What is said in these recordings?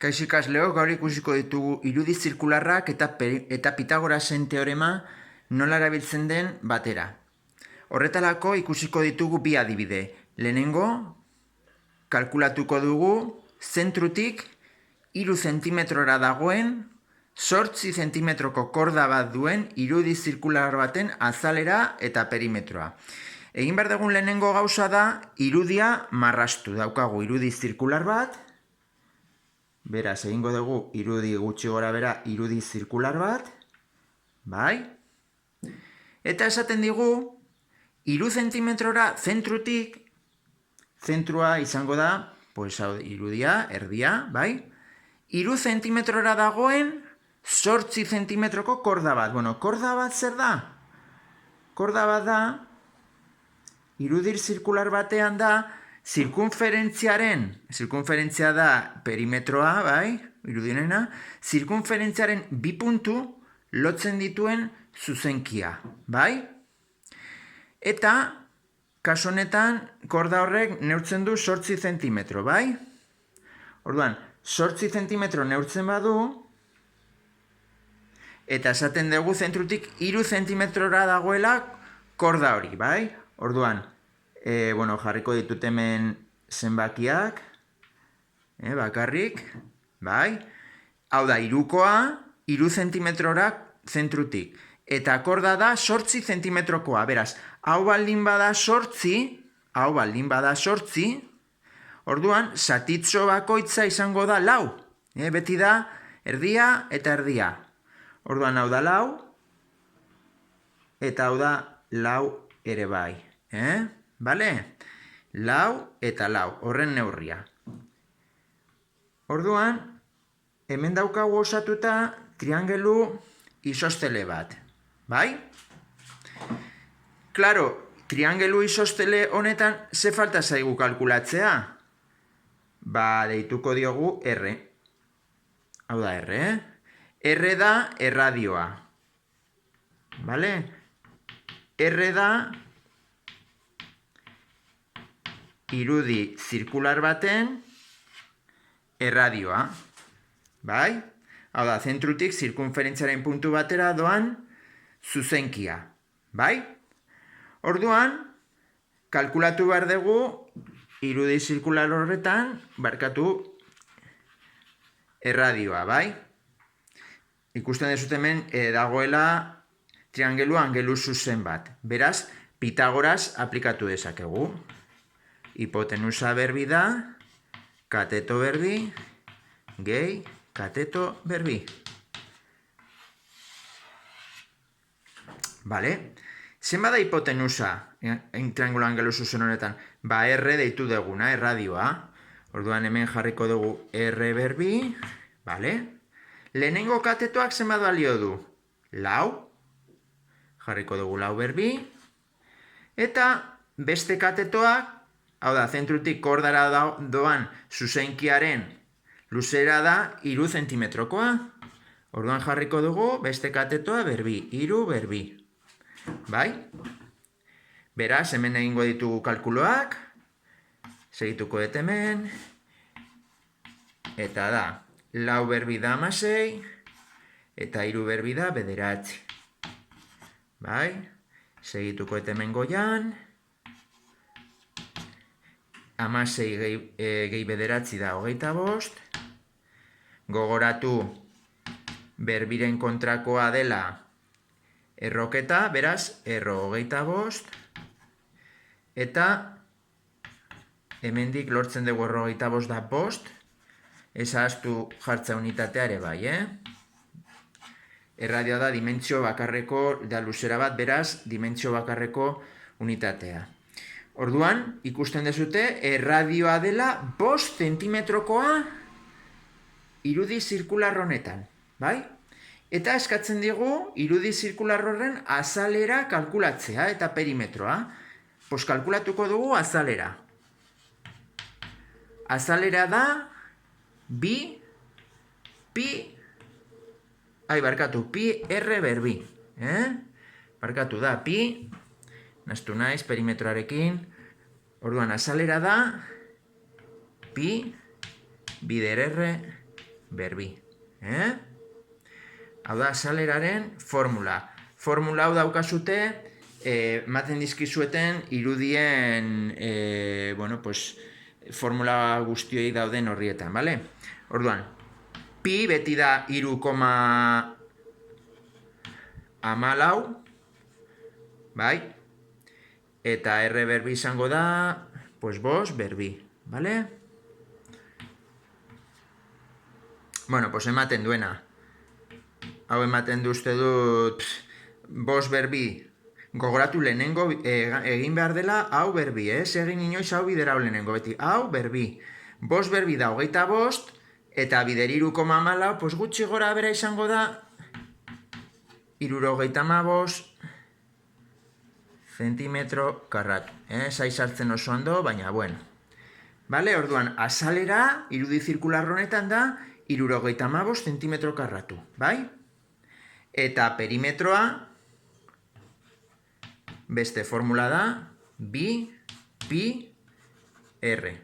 Kaixo ikasleok, gaur ikusiko ditugu irudi zirkularrak eta Pitagorasen teorema nola erabiltzen den batera. Horretarako ikusiko ditugu bi adibide. Lehenengo, kalkulatuko dugu zentrutik 3 zentimetrora dagoen 8 zentimetroko korda bat duen irudi zirkular baten azalera eta perimetroa. Egin behar dugun lehenengo gauza da irudia marrastu. Daukagu irudi zirkular bat, beraz, egingo dugu irudi gutxi gora bera irudi zirkular bat, bai? Eta esaten digu, 3 zentimetrora zentrutik, zentrua izango da, irudia, erdia, bai? 3 zentimetrora dagoen 8 zentimetroko korda bat. Bueno, korda bat zer da? Korda bat da, irudi zirkular batean da, zirkunferentzia da perimetroa, bai, irudinena, zirkunferentziaren bi puntu lotzen dituen zuzenkia, bai? Eta, kasu honetan, korda horrek neurtzen du 8 zentimetro, bai? Orduan, 8 zentimetro neurtzen badu, eta esaten dugu zentrutik 3 zentimetrora dagoela korda hori, bai? Orduan, jarriko ditut hemen zenbakiak, bakarrik, bai? Hau da, irukoa, 3 zentimetrora zentrutik. Eta korda da 8 zentimetrokoa, beraz, hau baldin bada 8, orduan, zatitxo bakoitza izango da 4. Beti da, erdia eta erdia. Orduan, hau da 4, eta hau da 4 ere bai. Bale? 4 eta 4, horren neurria. Orduan, hemen daukagu osatuta triangelu isostele bat. Bai? Klaro, triangelu isostele honetan ze falta zaigu kalkulatzea? Deituko diogu R. Hau da R, R da erradioa. Bale? R da irudi zirkular baten erradioa. Bai? Hau da, zentrutik zirkunferentziaren puntu batera doan zuzenkia. Bai? Orduan, kalkulatu behar dugu irudi zirkular horretan, erradioa, bai? Ikusten dezut hemen dagoela triangelu angelu zuzen bat. Beraz, Pitagoras aplikatu dezakegu. Hipotenusa berbi da, kateto berbi, gehi, kateto berbi. Bale? Zenba da hipotenusa triangelu angelu zuzen honetan? R deitu duguna, erradioa. Orduan hemen jarriko dugu R berbi, bale? Lehenengo katetoak zenba balio du? 4. Jarriko dugu 4 berbi. Eta beste katetoak, hau da, zentrutik kordara doan zuzenkiaren luzera da 3 zentimetrokoa. Orduan jarriko dugu beste katetoa berbi, 3 berbi. Bai? Beraz, hemen egingo ditugu kalkuloak. Segituko dut hemen. Eta da, 4 berbi da 16, eta 3 berbi da 9. Bai? Segituko dut hemen goian. 16 gehi 9 da 25. Gogoratu berbiren kontrakoa dela erroketa, beraz, erro 25. Eta hemendik lortzen dugu erro 25 da 5. Ezaztu jartza unitatea ere bai, Erradioa da dimentsio bakarreko, da luzera bat, beraz, dimentsio bakarreko unitatea. Orduan, ikusten dezute, erradioa dela 5 zentimetrokoa irudi zirkular honetan, bai? Eta eskatzen digu, irudi zirkular horren azalera kalkulatzea eta perimetroa. Kalkulatuko dugu azalera. Azalera da, pi R berbi. Barkatu da, pi, naztu naiz perimetroarekin. Orduan, azalera da, pi, bider R berbi. Hau da, azaleraren formula. Formula hau daukazute, ematen dizkizueten irudien, formula guztioi dauden horrietan, bale? Orduan, pi beti da 3,14, bai? Eta R berbi izango da, bost berbi, bale? Bueno, ematen duena. Hau ematen du uste dut, bost berbi. Gogoratu lehenengo egin behar dela hau berbi, egin inoiz hau bidera lehenengo, beti hau berbi. Bost berbi da 25, eta bider 3,14, gutxi gora bera izango da 75 zentimetro karratu. Zaiz hartzen oso ondo, baina bueno. Bale, orduan, azalera, irudi zirkular honetan da, 75 zentimetro karratu, bai? Eta perimetroa, beste formula da, bi, pi, r.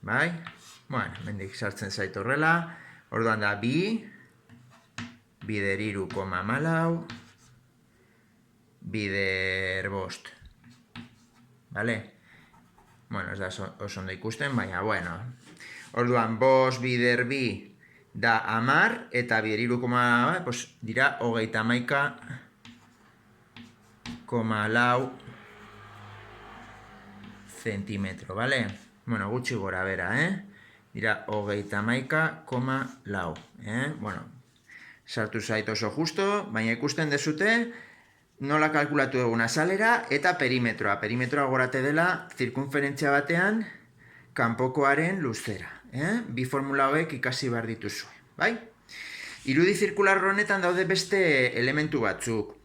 Bai? Bueno, mendik sartzen zait horrela. Orduan da, bi, bider 3,14, bider bost. Bale? Bueno, ez da oso ondo ikusten, baina, bueno. Orduan, bost bider bi da 10, eta bider 3,14, dira 31,4 zentimetro, bale? Bueno, gutxi gora bera, dira 31,4, bueno, sartu zait oso justo, baina ikusten dezute, nola kalkulatu dugun azalera eta perimetroa. Perimetroa gorate dela, zirkunferentzia batean, kanpokoaren luzera. Bi formula hauek ikasi behar dituzue, bai? Irudi zirkular honetan daude beste elementu batzuk.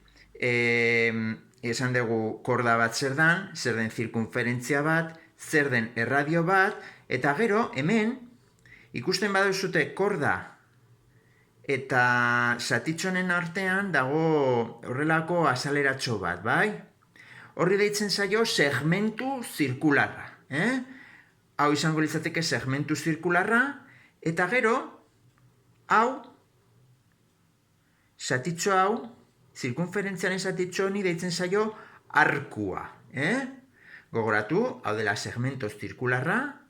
Esan dugu korda bat zer den zirkunferentzia bat, zer den erradio bat, eta gero, hemen, ikusten baduzute korda eta zatitxonen artean dago horrelako azaleratxo bat, bai? Horri deitzen zaio segmentu zirkularra, Hau izango litzateke segmentu zirkularra, eta gero, hau, zatitxo hau, zirkunferentziaren zatitxo honi deitzen zaio arkua, Gogoratu, hau dela segmentu zirkularra,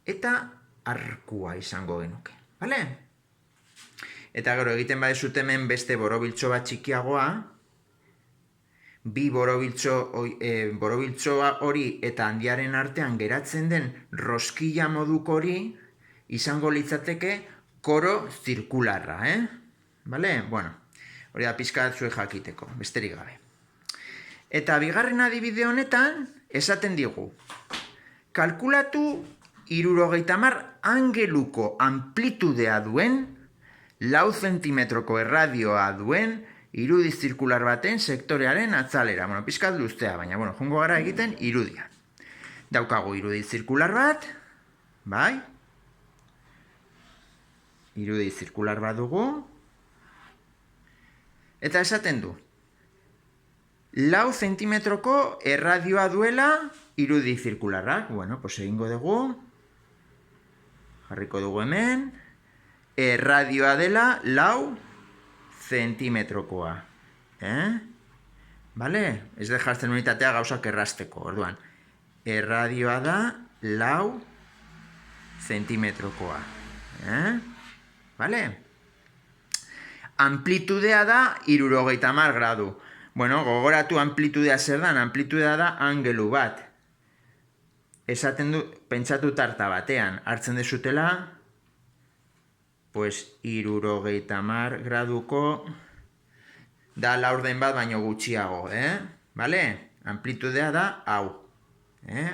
eta arkua izango genuke, bale? Eta gero egiten badezut hemen beste borobiltxo bat txikiagoa, bi borobiltxoa hori eta handiaren artean geratzen den roskilla moduko hori izango litzateke koro zirkularra, Bale? Bueno, hori da pixka zuek jakiteko, besterik gabe. Eta bigarren adibide honetan, esaten digu, kalkulatu 70 angeluko amplitudea duen, 4 zentimetroko erradioa duen, irudi zirkular baten sektorearen atzalera. Bueno, pixkat luztea, baina, bueno, jongo gara egiten irudia. Daukagu irudi zirkular bat, bai? Irudi zirkular bat dugu. Eta esaten du, 4 zentimetroko erradioa duela irudi zirkularrak. Bueno, egingo dugu. Jarriko dugu hemen. Erradioa dela 4 zentimetrokoa. Bale? Ez de jartzen unitatea gauzak errasteko, orduan. Erradioa da 4 zentimetrokoa. Bale? Amplitudea da 70 gradu. Bueno, gogoratu amplitudea zer dan, amplitudea da angelu bat. Esaten du, pentsatu tarta batean, hartzen dezutela, 70 graduko da laurden bat baino gutxiago, Bale? Amplitudea da hau,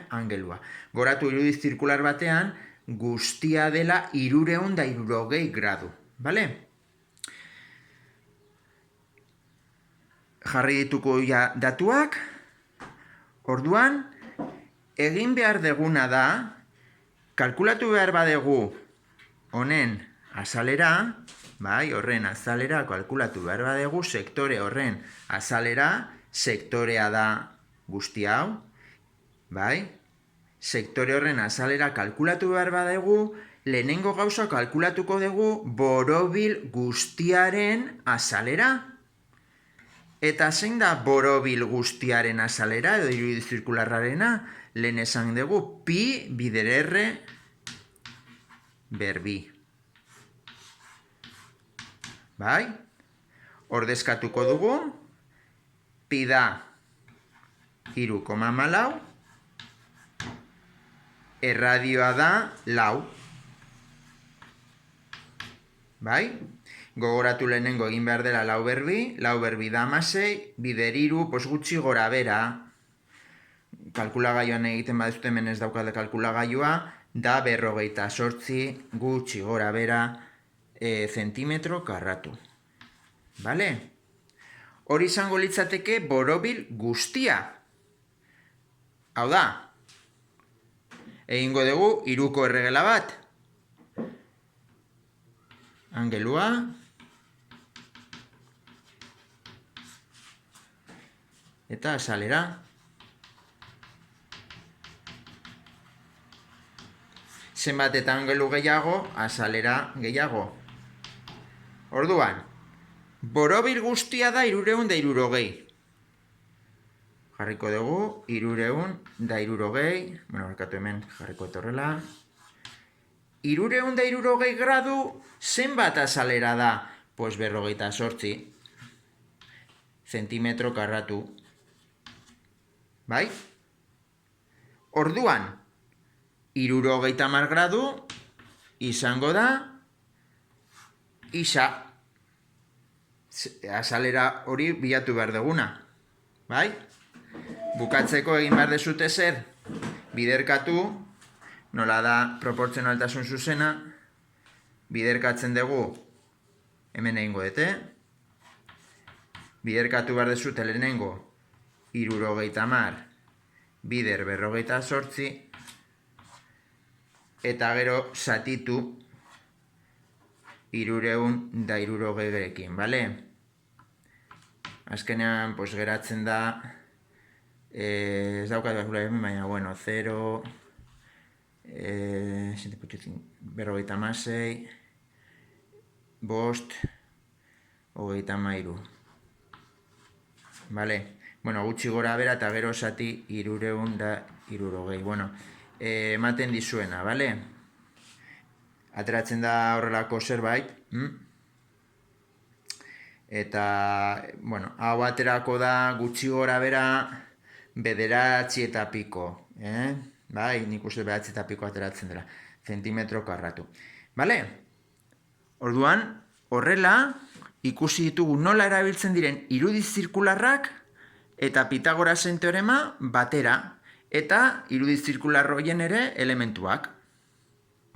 angelua. Goratu irudi zirkular batean guztia dela 360 gradu, bale? Jarri dituko datuak, orduan, egin behar deguna da, kalkulatu behar badegu honen azalera, bai, horren azalera kalkulatu behar badegu, sektore horren azalera, sektorea da guzti hau, bai, sektore horren azalera kalkulatu behar badegu, lehenengo gauza kalkulatuko dugu borobil guztiaren azalera. Eta zein da borobil guztiaren azalera, edo irudi zirkularrarena, lehen esan dugu pi bider R ber bi. Bai? Ordezkatuko dugu, pi da 3,4, erradioa da 4. Bai? Gogoratu lehenengo egin behar dela 4 ber bi, 4 ber bi da 16, bider 3, gutxi gora bera, kalkulagailuan egiten badezute hemen ez daukade kalkulagailua, da 58 gutxi gora bera zentimetro karratu. Bale? Hori izango litzateke borobil guztia. Hau da, egingo dugu 3ko erregela bat. Angelua. Eta azalera. Zenbat eta angelu gehiago, azalera gehiago. Orduan, borobil guztia da 360. Jarriko dugu, 360, bueno, barkatu hemen jarriko etorrela. 360 gradu, zenbat azalera da? Pues 48 zentimetro karratu. Bai? Orduan, 360 gradu izango da isa. Azalera hori bilatu behar duguna. Bai? Bukatzeko egin behar dezute zer? Biderkatu, nola da proportzionaltasun zuzena, biderkatzen dugu, hemen egingo dute, biderkatu behar dezute lehenengo, 360 bider 48, eta gero zatitu 360 bale? Azkenean, pues, geratzen da, ez daukat hemen, baina, bueno, 0, 56, bost, 33. Bale? Bueno, gutxi gora bera eta gero zati 360. Bueno, ematen dizuena, bale? Ateratzen da horrelako zerbait. Eta, bueno, hau aterako da gutxi gora bera 9 eta piko. Bai, nik uste 9 eta piko ateratzen dela. Zentimetro karratu. Bale? Orduan, horrela, ikusi ditugu nola erabiltzen diren irudi zirkularrak eta Pitagorasen teorema batera. Eta irudi zirkular horien ere elementuak.